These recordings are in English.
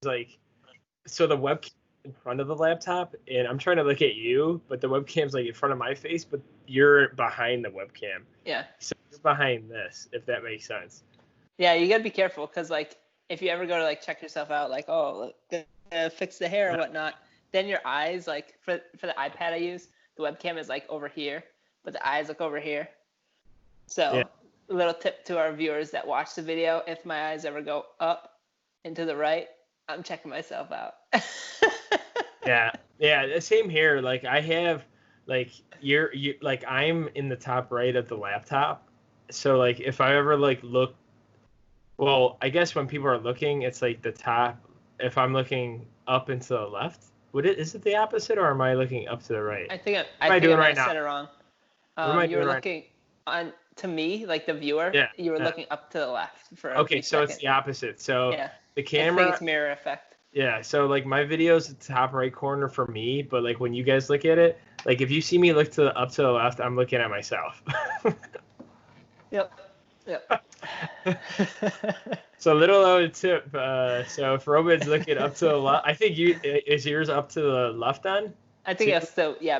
like, so the webcam in front of the laptop, and I'm trying to look at you, but the webcam's like in front of my face, but you're behind the webcam. Yeah. So you're behind this, if that makes sense. Yeah, you gotta be careful because like if you ever go to like check yourself out, like fix the hair or whatnot, then your eyes like for the iPad I use, the webcam is like over here, but the eyes look over here. So a little tip to our viewers that watch the video: if my eyes ever go up and to the right, I'm checking myself out. Yeah, the same here. Like I have, like you like I'm in the top right of the laptop. So like if I ever like look, well, I guess when people are looking, it's like the top. If I'm looking up and to the left, is it the opposite, or am I looking up to the right? I think I said it wrong. You were looking on to me, like the viewer. Yeah, you were looking up to the left for. Okay, so it's the opposite. So the camera. I think it's mirror effect. Yeah, so like my video's the top right corner for me, but like when you guys look at it, like if you see me look up to the left, I'm looking at myself. Yep. So little tip. So if Roman's looking up to the left, I think is yours up to the left on? I think it's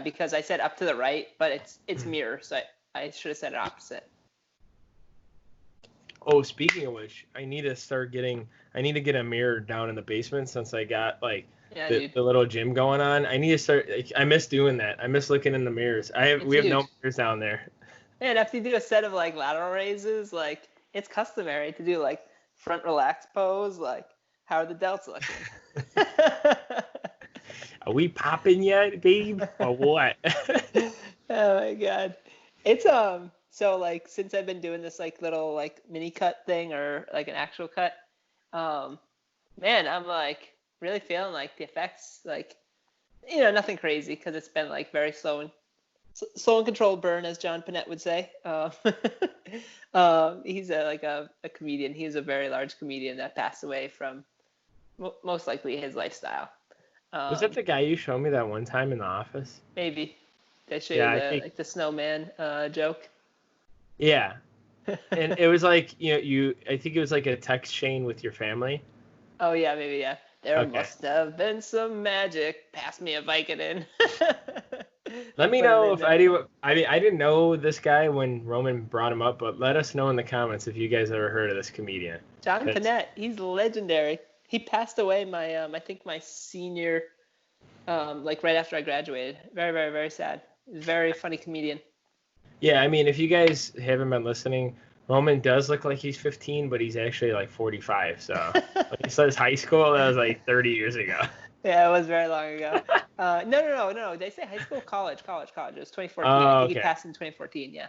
because I said up to the right, but it's mirror, so I should have said it opposite. Oh, speaking of which, I need to get a mirror down in the basement since I got like the little gym going on. I need to start. I miss doing that. I miss looking in the mirrors. We have no mirrors down there. And after you do a set of like lateral raises, like it's customary to do like front relaxed pose. Like, how are the delts looking? Are we popping yet, babe, or what? Oh my god, it's So like since I've been doing this like little like mini cut thing or like an actual cut, man, I'm like really feeling like the effects, like, you know, nothing crazy because it's been like very slow and controlled burn, as John Panette would say. He's a comedian. He's a very large comedian that passed away from most likely his lifestyle. Was that the guy you showed me that one time in the office? Maybe. Did I show you like the snowman joke? Yeah. And it was like, I think it was like a text chain with your family. Oh yeah, maybe, yeah. There must have been some magic. Pass me a Vicodin. Let me know if I didn't know this guy when Roman brought him up, but let us know in the comments if you guys ever heard of this comedian. John Panette, he's legendary. He passed away I think my senior, like right after I graduated. Very, very, very sad. Very funny comedian. Yeah, I mean, if you guys haven't been listening, Roman does look like he's 15, but he's actually like 45. So when he says high school, that was like 30 years ago. Yeah, it was very long ago. No. They say high school, college. It was 2014. I think he passed in 2014. Yeah,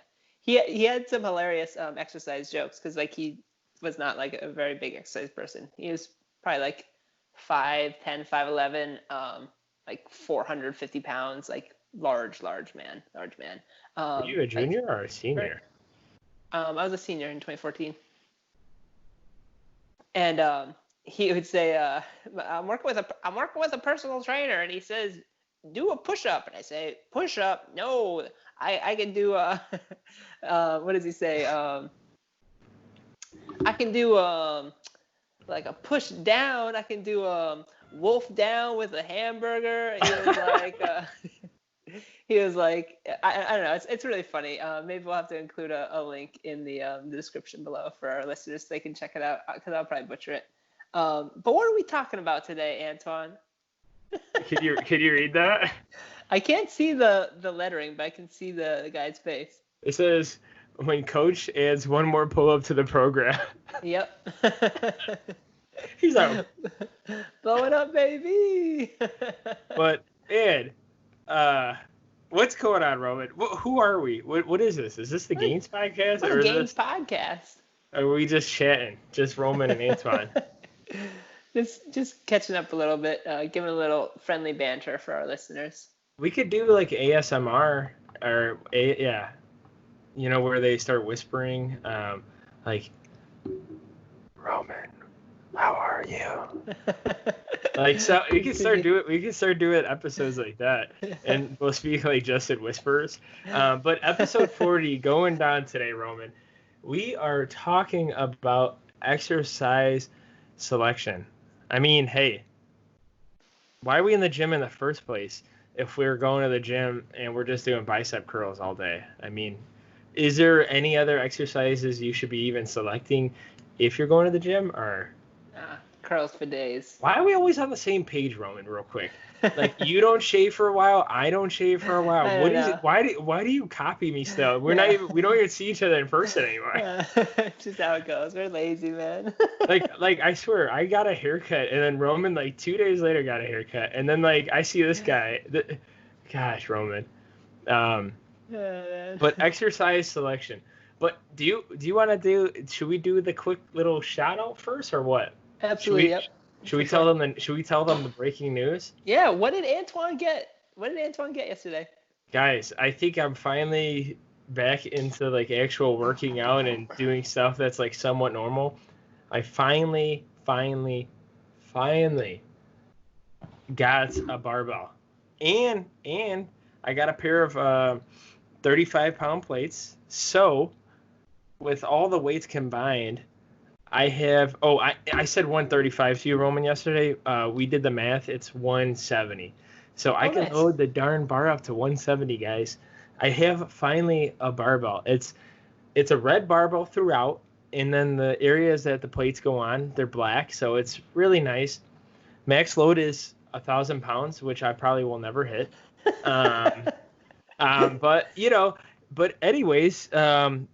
he had some hilarious exercise jokes because like he was not like a very big exercise person. He was probably like 5'10", 5'11", like 450 pounds, like large man. Were you a junior or a senior? I was a senior in 2014, and he would say, "I'm working with a personal trainer," and he says, "Do a push-up," and I say, "Push-up? No, I can do a what does he say? I can do like a push down. I can do a wolf down with a hamburger." He was like, I don't know. It's really funny. Maybe we'll have to include a link in the description below for our listeners so they can check it out because I'll probably butcher it. But what are we talking about today, Antoine? Could you read that? I can't see the lettering, but I can see the guy's face. It says, when coach adds one more pull-up to the program. Yep. He's like, blow it up, baby. But Ed, what's going on, Roman? Who are we? What is this? Is this the Gainz podcast? Or Gainz podcast? Or are we just chatting? Just Roman and Antoine? Just catching up a little bit, giving a little friendly banter for our listeners. We could do like ASMR or where they start whispering, like, Roman, how are you? Like, so we can start doing episodes like that, and we'll speak like just in whispers. But episode 40 going down today, Roman. We are talking about exercise selection. I mean, hey, why are we in the gym in the first place if we're going to the gym and we're just doing bicep curls all day? I mean, is there any other exercises you should be even selecting if you're going to the gym, or Curls for days. why are we always on the same page, Roman? Real quick, like you don't shave for a while, I don't shave for a while. I What don't is know. it? Why do you copy me still? We don't even see each other in person anymore. Just how it goes. We're lazy, man. Like I swear, I got a haircut, and then Roman like 2 days later got a haircut, and then like I see this guy. Gosh, Roman. But exercise selection. But do you want to do? Should we do the quick little shout out first, or what? Absolutely. Yep. Should we tell them? Should we tell them the breaking news? Yeah. What did Antoine get? What did Antoine get yesterday? Guys, I think I'm finally back into like actual working out and doing stuff that's like somewhat normal. I finally got a barbell, and I got a pair of 35-pound plates. So with all the weights combined, I have. Oh, I said 135 to you, Roman, yesterday. We did the math. It's 170. So I can load the darn bar up to 170, guys. I have finally a barbell. It's a red barbell throughout, and then the areas that the plates go on, they're black. So it's really nice. Max load is 1,000 pounds, which I probably will never hit. But but anyways, I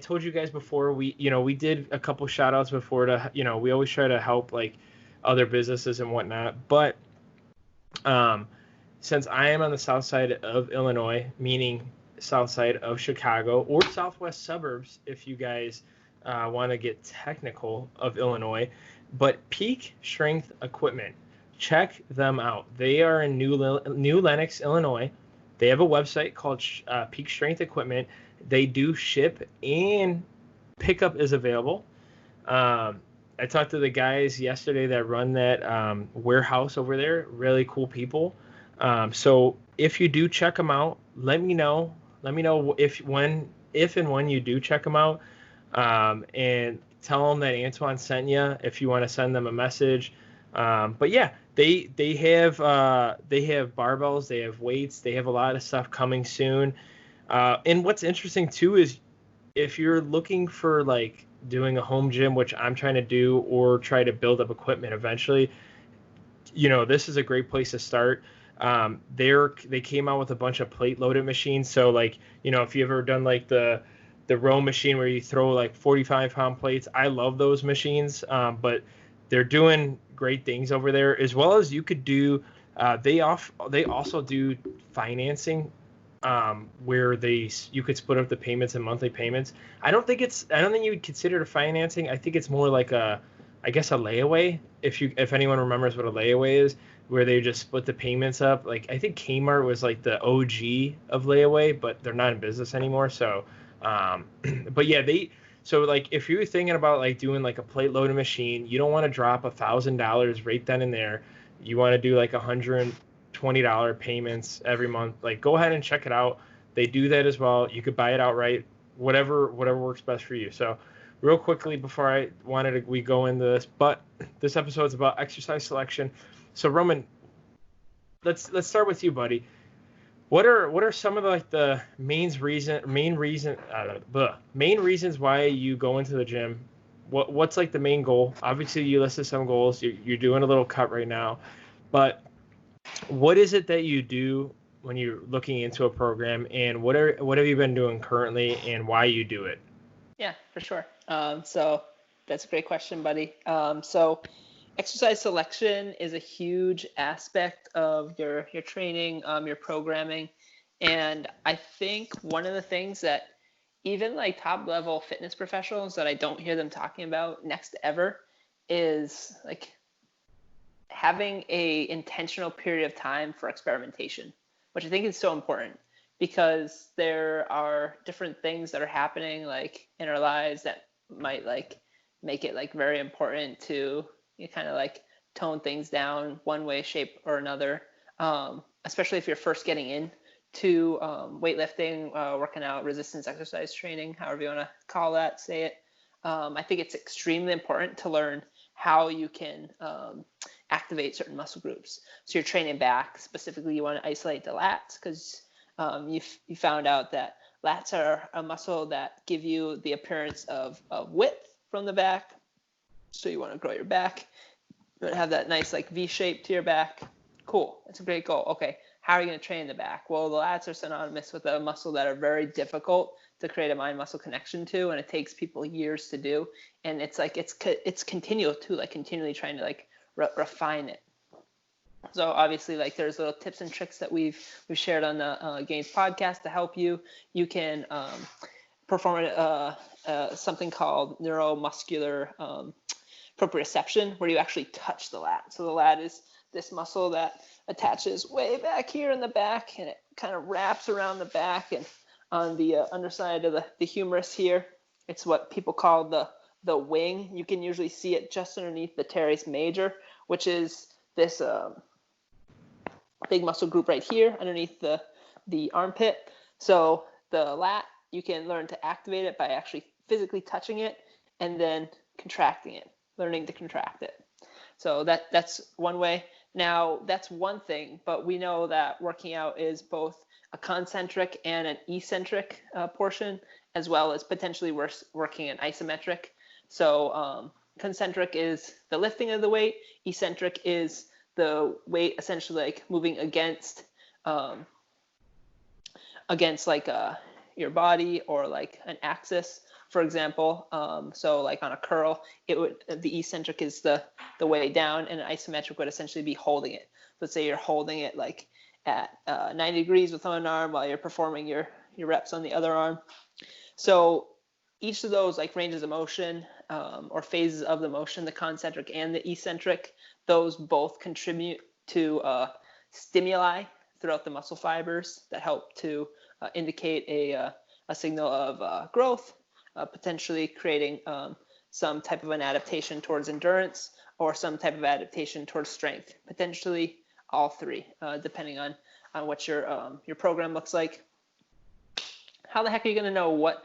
told you guys before, we did a couple shout outs before to, we always try to help like other businesses and whatnot. But since I am on the south side of Illinois, meaning south side of Chicago or southwest suburbs, if you guys want to get technical, of Illinois, but Peak Strength Equipment, check them out. They are in New Lenox, Illinois. They have a website called Peak Strength Equipment. They do ship, and pickup is available. I talked to the guys yesterday that run that warehouse over there. Really cool people. So if you do check them out, let me know. Let me know if and when you do check them out, and tell them that Antoine sent you if you want to send them a message. But yeah, they have barbells, they have weights, they have a lot of stuff coming soon. And what's interesting too is if you're looking for like doing a home gym, which I'm trying to do, or try to build up equipment eventually, this is a great place to start. They came out with a bunch of plate loaded machines. So like, if you've ever done like the row machine where you throw like 45-pound plates, I love those machines. But they're doing great things over there, as well as you could do. They also do financing, where you could split up the payments in monthly payments. I don't think you would consider it financing. I think it's more like a layaway. If anyone remembers what a layaway is, where they just split the payments up. Like I think Kmart was like the OG of layaway, but they're not in business anymore. So, but yeah, so like if you're thinking about like doing like a plate loading machine, you don't want to drop $1,000 right then and there. You want to do like $120 payments every month. Like go ahead and check it out. They do that as well. You could buy it outright, whatever works best for you. So real quickly before we go into this, but this episode is about exercise selection. So Roman, let's start with you, buddy. What are some of the main reasons why you go into the gym? What's like the main goal? Obviously, you listed some goals. You're doing a little cut right now, but what is it that you do when you're looking into a program, and what have you been doing currently, and why you do it? Yeah, for sure. So that's a great question, buddy. So exercise selection is a huge aspect of your training, your programming. And I think one of the things that even like top level fitness professionals that I don't hear them talking about next to ever is like having a intentional period of time for experimentation, which I think is so important because there are different things that are happening like in our lives that might like make it like very important to kind of like tone things down one way, shape, or another. Especially if you're first getting in to weightlifting, working out, resistance exercise training, however you want to call that, say it. I think it's extremely important to learn how you can activate certain muscle groups. So you're training back. Specifically, you want to isolate the lats because you found out that lats are a muscle that give you the appearance of width from the back. So you want to grow your back. You want to have that nice like V shape to your back. Cool. That's a great goal. Okay. How are you going to train the back? Well, the lats are synonymous with a muscle that are very difficult to create a mind-muscle connection to, and it takes people years to do. And it's like it's continual too, like continually trying to like refine it. So obviously, like there's little tips and tricks that we've shared on the Gainz podcast to help you. You can perform something called neuromuscular proprioception, where you actually touch the lat. So the lat is this muscle that attaches way back here in the back, and it kind of wraps around the back and on the underside of the humerus here. It's what people call the wing. You can usually see it just underneath the teres major, which is this big muscle group right here underneath the armpit. So the lat, you can learn to activate it by actually physically touching it and then contracting it, learning to contract it. So that's one way. Now, that's one thing, but we know that working out is both a concentric and an eccentric portion, as well as potentially working an isometric. So concentric is the lifting of the weight. Eccentric is the weight essentially like moving against like your body or like an axis, for example. So like on a curl, the eccentric is the way down, and an isometric would essentially be holding it. Let's say you're holding it like at 90 degrees with one arm while you're performing your reps on the other arm. So each of those like ranges of motion or phases of the motion, the concentric and the eccentric, those both contribute to stimuli throughout the muscle fibers that help to indicate a signal of growth, potentially creating some type of an adaptation towards endurance or some type of adaptation towards strength, potentially all three, depending on what your program looks like. How the heck are you going to know what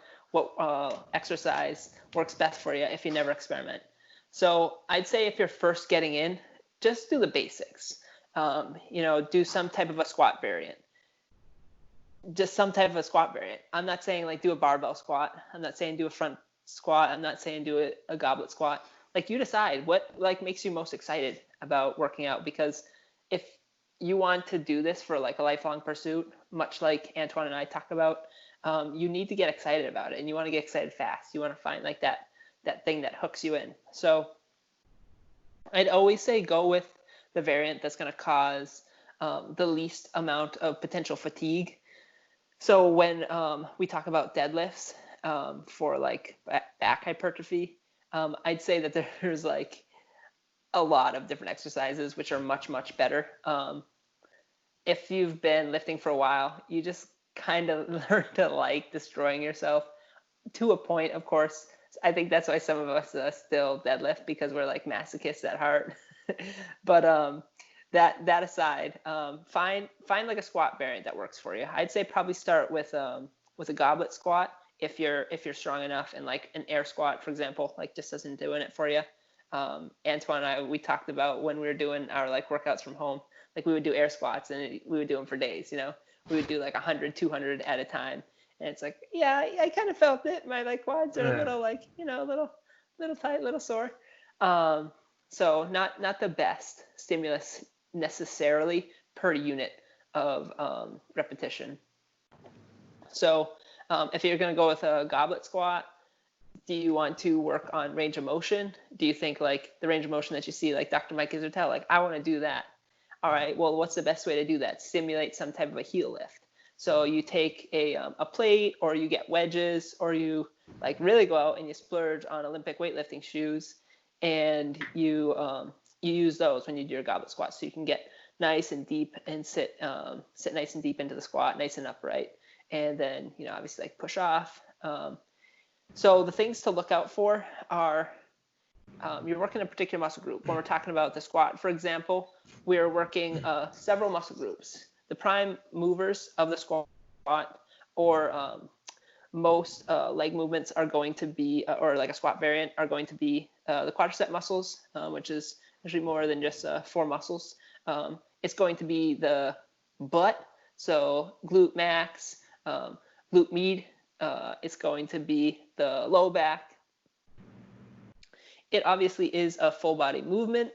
exercise works best for you if you never experiment? So I'd say if you're first getting in, just do the basics. Do some type of a squat variant. Just some type of a squat variant. I'm not saying like do a barbell squat. I'm not saying do a front squat. I'm not saying do a goblet squat. Like you decide what like makes you most excited about working out, because if you want to do this for like a lifelong pursuit, much like Antoine and I talk about, you need to get excited about it, and you want to get excited fast. You want to find like that thing that hooks you in. So I'd always say go with the variant that's going to cause the least amount of potential fatigue. So when we talk about deadlifts for like back hypertrophy, I'd say that there's like a lot of different exercises which are much, much better. If you've been lifting for a while, you just kind of learn to like destroying yourself to a point, of course. I think that's why some of us still deadlift, because we're like masochists at heart. But that aside, find like a squat variant that works for you. I'd say probably start with a goblet squat if you're strong enough, and like an air squat, for example, like just isn't doing it for you. Antoine and I, we talked about when we were doing our like workouts from home, like we would do air squats and we would do them for days. We would do like 100, 200 at a time. And it's like, yeah, I kind of felt it. My like quads are a little like, little tight, little sore. So not the best stimulus necessarily per unit of repetition. So if you're going to go with a goblet squat, do you want to work on range of motion? Do you think like the range of motion that you see like Dr. Mike Isertel, like I want to do that? All right, well, what's the best way to do that? Simulate some type of a heel lift. So you take a plate, or you get wedges, or you like really go out and you splurge on Olympic weightlifting shoes, and you use those when you do your goblet squat, so you can get nice and deep and sit nice and deep into the squat, nice and upright, and then obviously like push off. So the things to look out for are you're working a particular muscle group. When we're talking about the squat, for example, we're working several muscle groups. The prime movers of the squat, or most leg movements are going to be, or like a squat variant, are going to be the quadricep muscles, which is actually more than just 4 muscles. It's going to be the butt, so glute max, glute med. It's going to be the low back. It obviously is a full body movement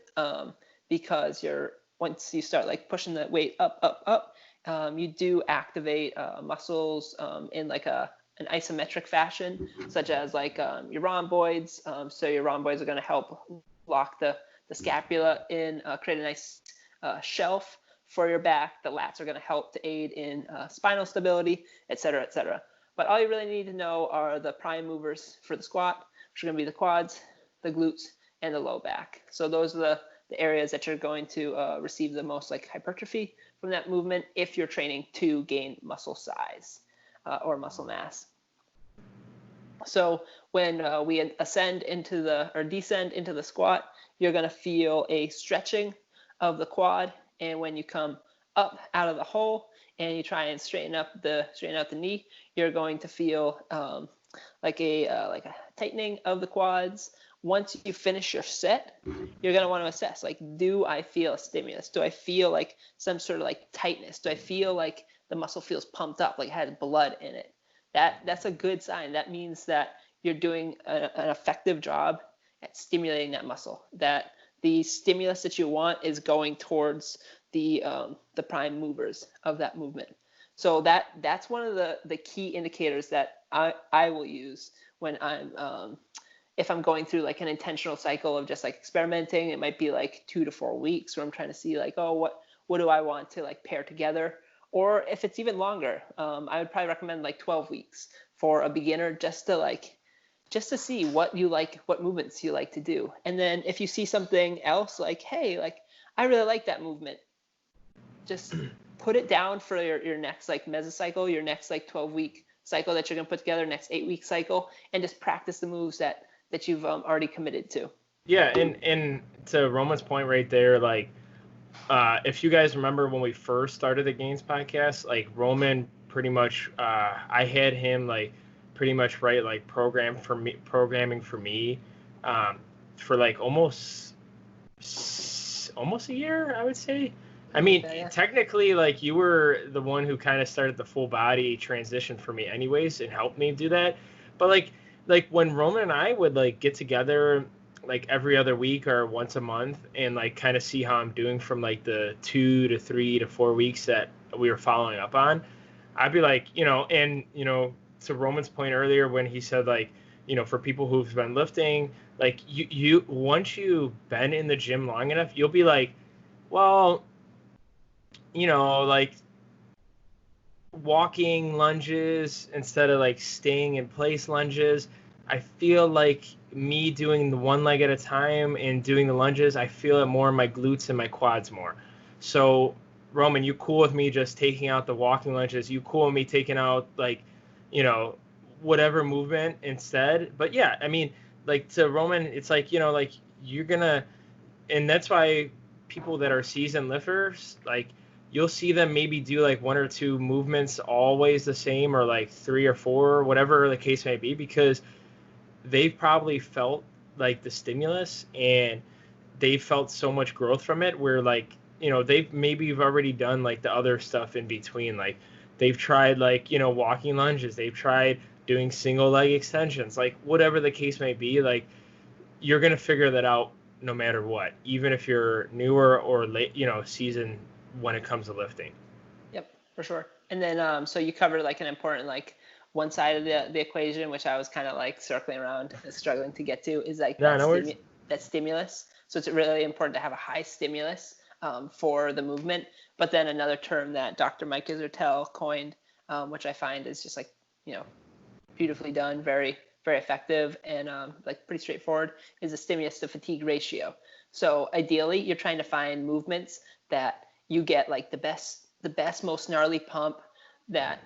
because once you start like pushing the weight up, you do activate muscles in like an isometric fashion, such as like your rhomboids. So your rhomboids are going to help lock the scapula in, create a nice shelf for your back. The lats are going to help to aid in spinal stability, et cetera, et cetera. But all you really need to know are the prime movers for the squat, which are going to be the quads, the glutes, and the low back. So those are the areas that you're going to receive the most like hypertrophy from that movement if you're training to gain muscle size or muscle mass. So when we descend into the squat, you're going to feel a stretching of the quad, and when you come up out of the hole and you try and straighten out the knee, you're going to feel like a tightening of the quads. Once you finish your set, you're going to want to assess, like, do I feel a stimulus? Do I feel like some sort of like tightness? Do I feel like the muscle feels pumped up, like it has blood in it? That's a good sign. That means that you're doing an effective job at stimulating that muscle, that the stimulus that you want is going towards the prime movers of that movement. So that's one of the key indicators that I will use when if I'm going through like an intentional cycle of just like experimenting. It might be like 2 to 4 weeks where I'm trying to see like, oh, what do I want to like pair together? Or if it's even longer, I would probably recommend like 12 weeks for a beginner, just to see what you like, what movements you like to do. And then if you see something else like, hey, like I really like that movement, just put it down for your next like mesocycle, your next like 12-week cycle that you're going to put together, next 8-week cycle, and just practice the moves that you've already committed to. Yeah, and to Roman's point right there, like if you guys remember when we first started the Gainz podcast, like Roman pretty much, I had him like pretty much write like programming for me for like almost a year, I would say. I mean, yeah. Technically, like you were the one who kind of started the full body transition for me anyways and helped me do that. But like when Roman and I would like get together like every other week or once a month and like kind of see how I'm doing from like the 2 to 3 to 4 weeks that we were following up on, I'd be like, to Roman's point earlier when he said like, for people who've been lifting, like you once you've been in the gym long enough, you'll be like, well, like walking lunges instead of like staying in place lunges. I feel like me doing the one leg at a time and doing the lunges, I feel it more in my glutes and my quads more. So Roman, you cool with me just taking out the walking lunges? You cool with me taking out like, whatever movement instead? But yeah, I mean, like to Roman, it's like, like you're gonna, and that's why people that are seasoned lifters, like you'll see them maybe do like 1 or 2 movements always the same, or like 3 or 4, whatever the case may be, because they've probably felt like the stimulus and they felt so much growth from it where like, they've maybe already done like the other stuff in between. Like they've tried like, walking lunges, they've tried doing single leg extensions, like whatever the case may be, like you're going to figure that out no matter what, even if you're newer or late, seasoned when it comes to lifting. Yep, for sure. And then so you covered like an important like one side of the equation, which I was kind of like circling around, struggling to get to, is like that stimulus. So it's really important to have a high stimulus for the movement. But then another term that Dr. Mike Isertel coined, which I find is just like, beautifully done, very, very effective, and like pretty straightforward, is the stimulus to fatigue ratio. So ideally, you're trying to find movements that you get like the best, most gnarly pump, that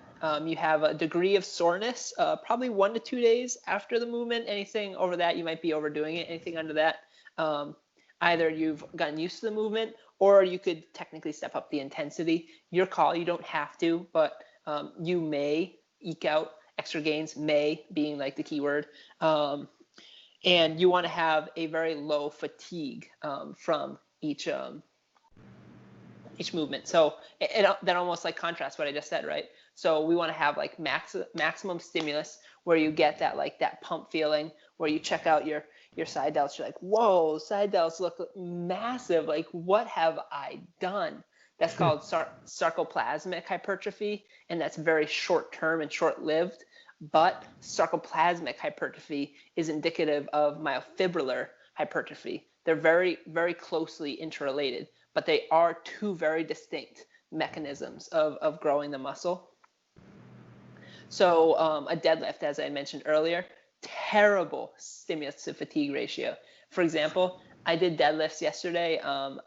you have a degree of soreness, probably 1 to 2 days after the movement. Anything over that, you might be overdoing it. Anything under that, either you've gotten used to the movement, or you could technically step up the intensity. Your call, you don't have to, but you may eke out extra gains, may being like the keyword. And you want to have a very low fatigue from each movement. So that almost like contrasts what I just said, right? So we want to have like maximum stimulus where you get that like that pump feeling, where you check out your side delts, you're like, whoa, side delts look massive. Like, what have I done? That's called sarcoplasmic hypertrophy, and that's very short term and short lived. But sarcoplasmic hypertrophy is indicative of myofibrillar hypertrophy. They're very, very closely interrelated, but they are two very distinct mechanisms of growing the muscle. So a deadlift, as I mentioned earlier, terrible stimulus to fatigue ratio. For example, I did deadlifts yesterday.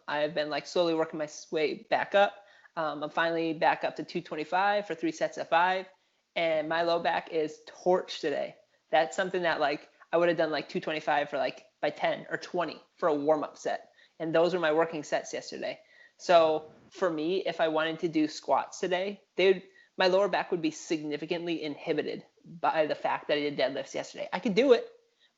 I've been like slowly working my way back up. I'm finally back up to 225 for 3 sets of 5. And my low back is torched today. That's something that like I would have done like 225 for like by 10 or 20 for a warm-up set. And those were my working sets yesterday. So for me, if I wanted to do squats today, my lower back would be significantly inhibited by the fact that I did deadlifts yesterday. I could do it,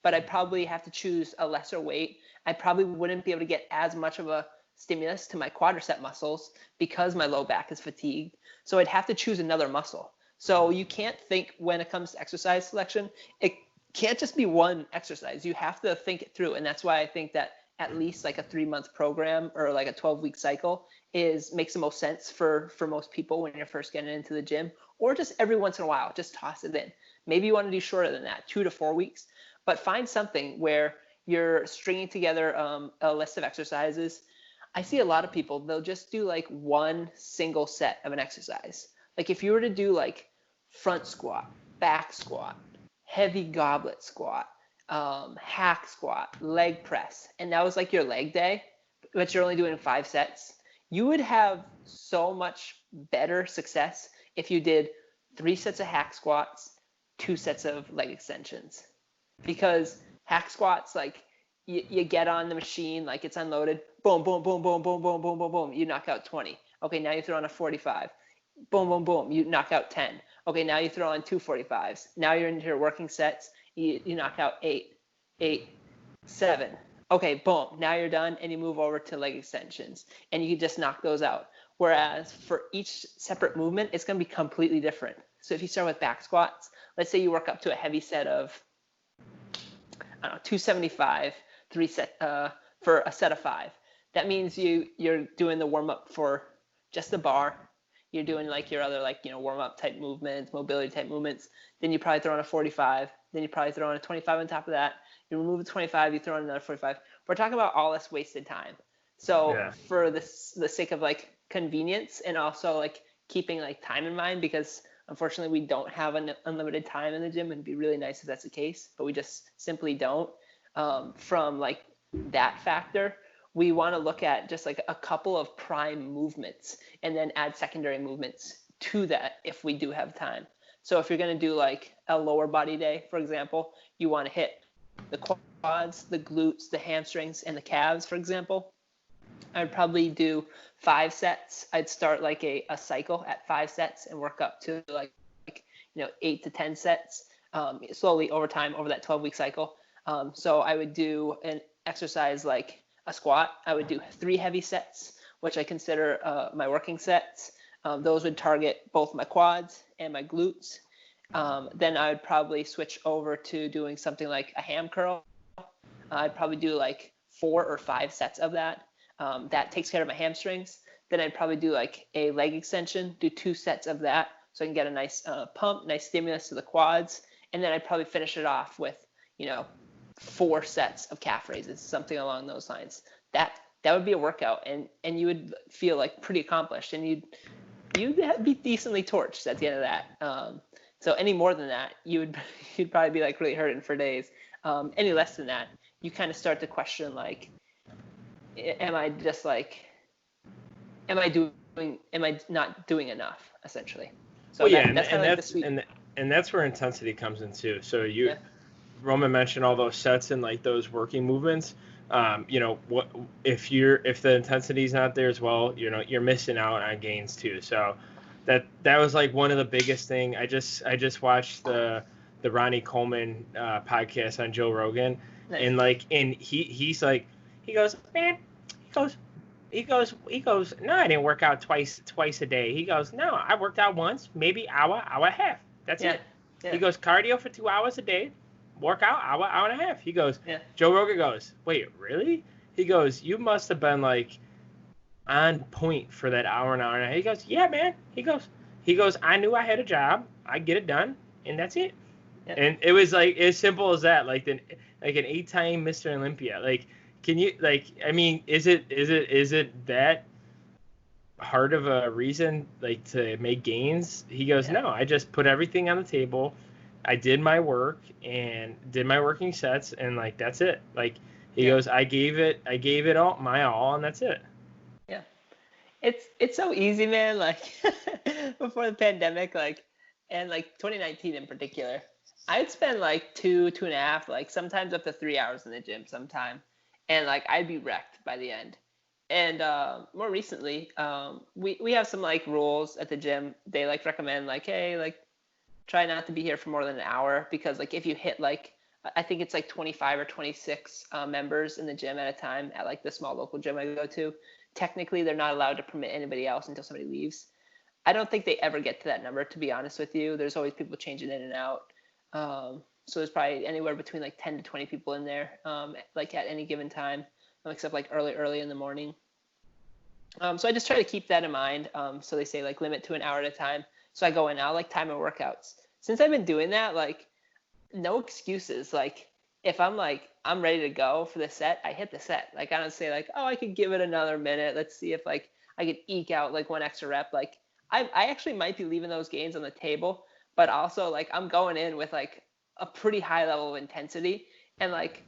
but I'd probably have to choose a lesser weight. I probably wouldn't be able to get as much of a stimulus to my quadricep muscles because my low back is fatigued. So I'd have to choose another muscle. So you can't think when it comes to exercise selection, it can't just be one exercise. You have to think it through. And that's why I think that at least like a 3-month program or like a 12-week cycle makes the most sense for most people when you're first getting into the gym, or just every once in a while, just toss it in. Maybe you want to do shorter than that, 2 to 4 weeks, but find something where you're stringing together a list of exercises. I see a lot of people, they'll just do like one single set of an exercise. Like if you were to do like front squat, back squat, heavy goblet squat, hack squat, leg press, and that was like your leg day, but you're only doing 5 sets, you would have so much better success if you did 3 sets of hack squats, 2 sets of leg extensions. Because hack squats, like you get on the machine, like it's unloaded, boom, boom, boom, boom, boom, boom, boom, boom, boom, you knock out 20. Okay, now you throw on a 45. Boom, boom, boom, you knock out 10. Okay, now you throw on 2 45s. Now you're into your working sets, you knock out 8, 7. Okay, boom, now you're done, and you move over to leg extensions, and you can just knock those out. Whereas for each separate movement, it's going to be completely different. So if you start with back squats, let's say you work up to a heavy set of, 275, for a set of 5. That means you're doing the warm up for just the bar. You're doing like your other warm up type movements, mobility type movements. Then you probably throw on a 45. Then you probably throw on a 25 on top of that. You remove the 25, you throw on another 45. We're talking about all this wasted time. So for the sake of like convenience and also like keeping like time in mind, because unfortunately we don't have an unlimited time in the gym, and it'd be really nice if that's the case, but we just simply don't. From like that factor, we want to look at just like a couple of prime movements and then add secondary movements to that if we do have time. So if you're going to do like a lower body day, for example, you want to hit the quads, the glutes, the hamstrings, and the calves, for example. I'd probably do 5 sets. I'd start like a cycle at 5 sets and work up to like 8 to 10 sets slowly over time over that 12-week cycle. So I would do an exercise like a squat. I would do 3 heavy sets, which I consider my working sets. Those would target both my quads and my glutes. Then I would probably switch over to doing something like a ham curl. I'd probably do like 4 or 5 sets of that. That takes care of my hamstrings. Then I'd probably do like a leg extension, do 2 sets of that so I can get a nice pump, nice stimulus to the quads. And then I'd probably finish it off with, 4 sets of calf raises, something along those lines. That would be a workout, and you would feel like pretty accomplished, and you'd be decently torched at the end of that. So any more than that, you'd probably be like really hurting for days. Any less than that, you kind of start to question like, am I not doing enough, essentially? So and that's where intensity comes in too. So Roman mentioned all those sets and like those working movements. What if the intensity is not there as well? You're missing out on gains too. So that was like one of the biggest thing. I just watched the Ronnie Coleman podcast on Joe Rogan, Nice. and he's like, he goes, man, he goes, no, I didn't work out twice a day. He goes, no, I worked out once, maybe hour and a half. That's it. Yeah. He goes, cardio for 2 hours a day, workout hour and a half. He goes, Yeah. Joe Rogan goes, wait, really? He goes, you must have been like on point for that hour and a half. He goes, yeah, man. He goes, I knew I had a job. I get it done, and that's it. Yeah. And it was like as simple as that, like an 8-time Mr. Olympia. Like, can you I mean, is it that hard of a reason like to make gains? He goes, no, I just put everything on the table. I did my work and did my working sets, and like that's it. Like he goes, I gave it all my all, and that's it. Yeah, it's so easy, man. Like before the pandemic, and 2019 in particular, I'd spend like 2.5, like sometimes up to 3 hours in the gym sometime, and like I'd be wrecked by the end. And more recently, we have some like rules at the gym. They like recommend like, hey, like try not to be here for more than an hour, because like if you hit like, I think it's like 25 or 26 members in the gym at a time at like the small local gym I go to, technically they're not allowed to permit anybody else until somebody leaves. I don't think they ever get to that number, to be honest with you. There's always people changing in and out. So there's probably anywhere between like 10 to 20 people in there, like at any given time, except like early in the morning. So I just try to keep that in mind. So they say like limit to an hour at a time. So I go in, I'll like time my workouts. Since I've been doing that, like no excuses. Like if I'm ready to go for the set, I hit the set. Like I don't say like, oh, I could give it another minute. Let's see if like I could eke out like one extra rep. Like I actually might be leaving those gains on the table, but also like I'm going in with like a pretty high level of intensity. And like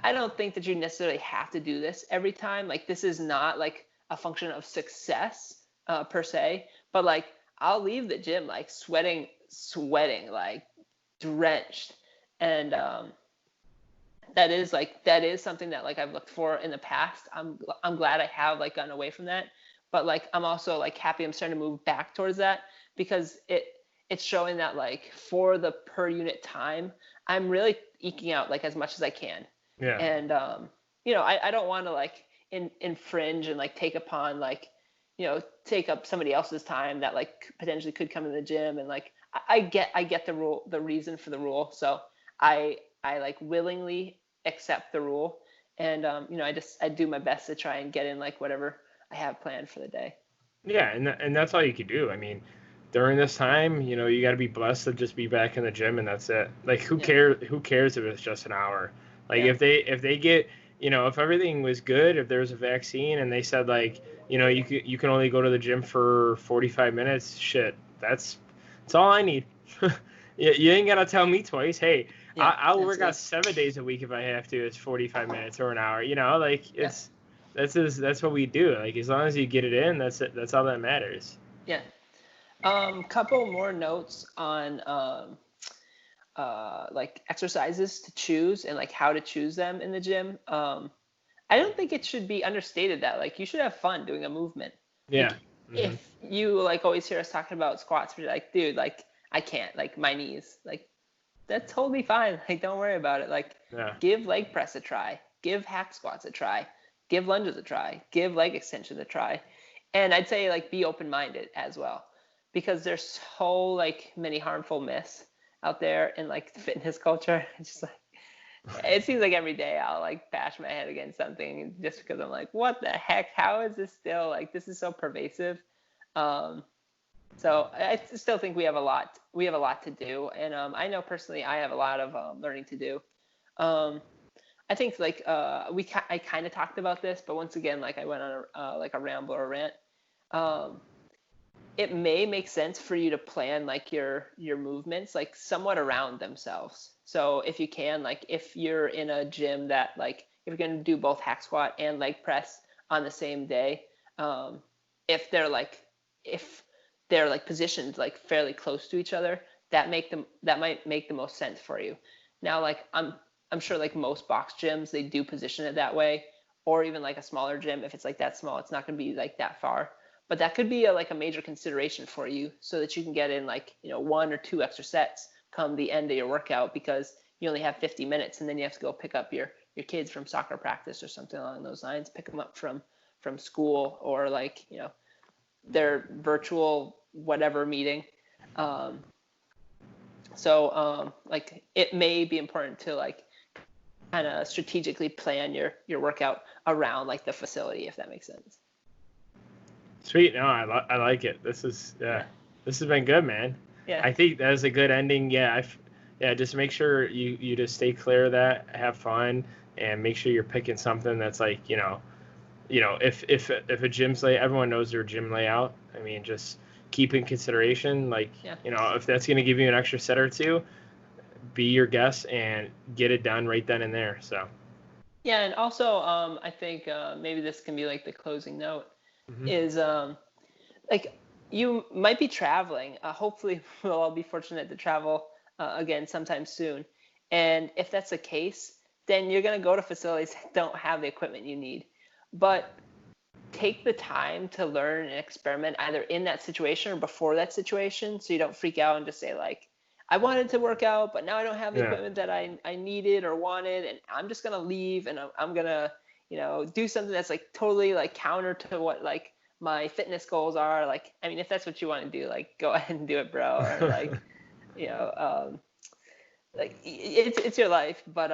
I don't think that you necessarily have to do this every time. Like this is not like a function of success per se, but like I'll leave the gym like sweating, like drenched. And that is something that like I've looked for in the past. I'm glad I have like gotten away from that, but like I'm also like happy I'm starting to move back towards that, because it's showing that like for the per unit time, I'm really eking out like as much as I can. Yeah. And I don't want to like infringe and like take upon like, take up somebody else's time that like potentially could come to the gym. And like I get the reason for the rule, so I like willingly accept the rule. And I do my best to try and get in like whatever I have planned for the day. Yeah, and that's all you can do. I mean, during this time, you got to be blessed to just be back in the gym, and that's it. Like who cares if it's just an hour? Like if they get, if everything was good, if there was a vaccine and they said like, you can only go to the gym for 45 minutes, shit, that's all I need. You ain't gotta tell me twice. Hey, I'll work out 7 days a week if I have to. It's 45 minutes or an hour. Like that's what we do. Like as long as you get it in, that's it. That's all that matters. Yeah. Couple more notes on like exercises to choose and like how to choose them in the gym. I don't think it should be understated that like you should have fun doing a movement. Yeah. Like, if you like always hear us talking about squats, you're like, dude, like I can't, like my knees, like that's totally fine. Like don't worry about it. Like give leg press a try, give hack squats a try, give lunges a try, give leg extensions a try. And I'd say like be open-minded as well, because there's so like many harmful myths out there in like the fitness culture. It's just like, it seems like every day I'll like bash my head against something just because I'm like, what the heck? How is this still like, this is so pervasive. So I still think we have a lot to do. And I know personally I have a lot of learning to do. I think like I kind of talked about this, but once again, like I went on a ramble or a rant. It may make sense for you to plan like your movements like somewhat around themselves. So if you can, like if you're in a gym that like if you're going to do both hack squat and leg press on the same day, if they're like positioned like fairly close to each other, that might make the most sense for you. Now like I'm sure like most box gyms, they do position it that way, or even like a smaller gym, if it's like that small, it's not going to be like that far. but that could be a major consideration for you, so that you can get in 1 or 2 extra sets come the end of your workout, because you only have 50 minutes, and then you have to go pick up your kids from soccer practice or something along those lines, pick them up from school, or their virtual whatever meeting. So it may be important to kind of strategically plan your workout around the facility, if that makes sense. Sweet. No, I like it. This has been good, man. Yeah. I think that is a good ending. Yeah. Just make sure you just stay clear of that, have fun, and make sure you're picking something that's if a gym's everyone knows their gym layout. I mean, just keep in consideration, if that's going to give you an extra set or two, be your guest and get it done right then and there. So. Yeah, and also I think maybe this can be the closing note, is you might be traveling. Hopefully we'll all be fortunate to travel again sometime soon. And if that's the case, then you're going to go to facilities that don't have the equipment you need. But take the time to learn and experiment either in that situation or before that situation, so you don't freak out and just say I wanted to work out, but now I don't have the equipment that I needed or wanted, and I'm just going to leave, and I'm going to, do something that's totally counter to what my fitness goals are. I mean, if that's what you want to do, go ahead and do it, bro. Or it's your life. But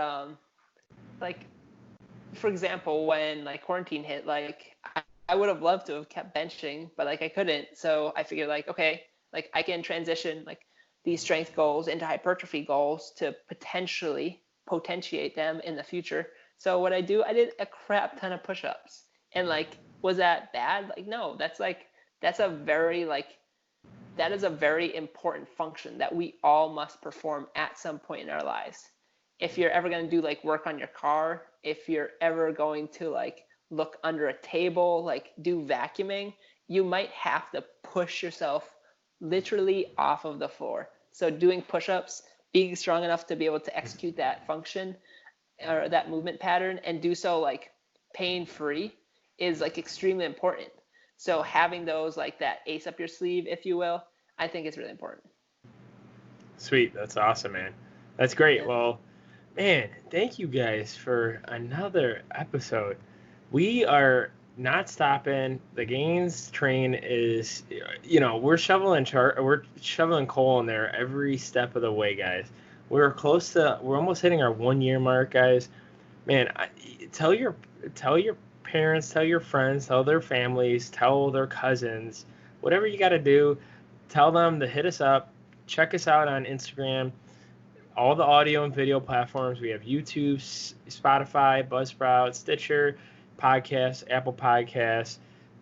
for example, when quarantine hit, I would have loved to have kept benching, but I couldn't. So I figured okay, I can transition these strength goals into hypertrophy goals to potentiate them in the future. So what I did a crap ton of push-ups. And was that bad? No, that's a very that is a very important function that we all must perform at some point in our lives. If you're ever going to do work on your car, if you're ever going to look under a table, do vacuuming, you might have to push yourself literally off of the floor. So doing push-ups, being strong enough to be able to execute that function or that movement pattern and do so pain-free is extremely important. So having those that ace up your sleeve, if you will, I think is really important. Sweet. That's awesome, man. That's great. Well, man, thank you guys for another episode. We are not stopping. The Gainz train is, we're shoveling coal in there every step of the way, guys. We're almost hitting our 1 year mark, guys. Man, tell your parents, tell your friends, tell their families, tell their cousins, whatever you got to do. Tell them to hit us up. Check us out on Instagram. All the audio and video platforms. We have YouTube, Spotify, Buzzsprout, Stitcher, Podcasts, Apple Podcasts.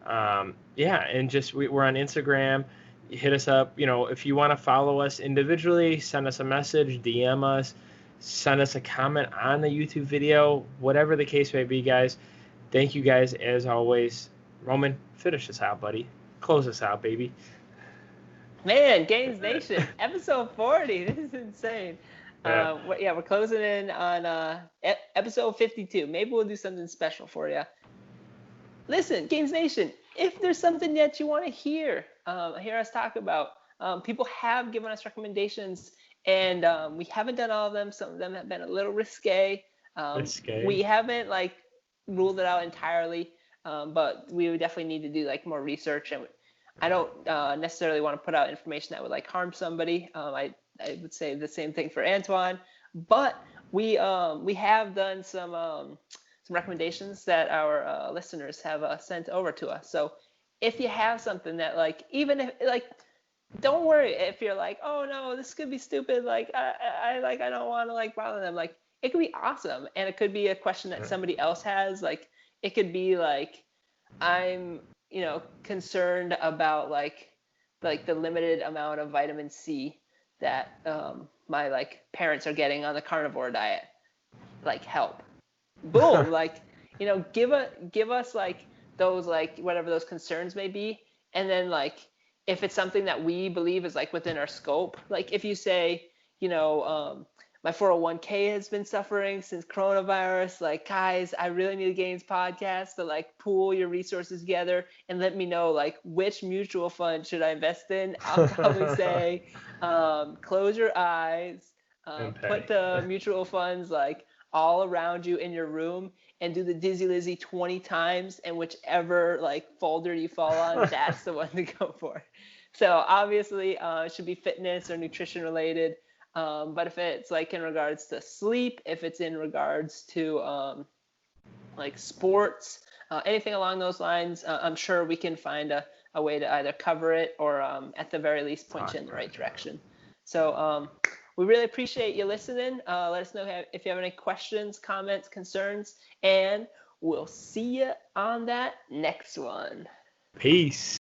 And just we're on Instagram. Hit us up. If you want to follow us individually, send us a message, DM us, send us a comment on the YouTube video, whatever the case may be, guys. Thank you guys as always. Roman, finish us out, buddy. Close us out, baby. Man, Gainz Nation, episode 40. This is insane. We're closing in on episode 52. Maybe we'll do something special for you. Listen, Gainz Nation, if there's something that you want to hear us talk about, people have given us recommendations, and we haven't done all of them. Some of them have been a little risque. We haven't ruled it out entirely, but we would definitely need to do like more research, and I don't necessarily want to put out information that would like harm somebody. I would say the same thing for Antoine, but we have done some recommendations that our listeners have sent over to us. So if you have something that like, even if like, don't worry if you're like, oh no, this could be stupid. Like I don't want to like bother them. Like it could be awesome, and it could be a question that somebody else has. Like it could be like, I'm concerned about like the limited amount of vitamin C that my like parents are getting on the carnivore diet. Like help. Boom. Like give us like those like whatever those concerns may be, and then like if it's something that we believe is like within our scope, like if you say my 401k has been suffering since coronavirus. Like, guys, I really need a Gainz podcast to like pool your resources together and let me know like which mutual fund should I invest in. I'll probably say close your eyes, put the mutual funds like all around you in your room, and do the Dizzy Lizzy 20 times, and whichever like folder you fall on, that's the one to go for. So obviously it should be fitness or nutrition related. But if it's like in regards to sleep, if it's in regards to like sports, anything along those lines, I'm sure we can find a way to either cover it or at the very least point you in the right direction. So we really appreciate you listening. Let us know if you have any questions, comments, concerns, and we'll see you on that next one. Peace.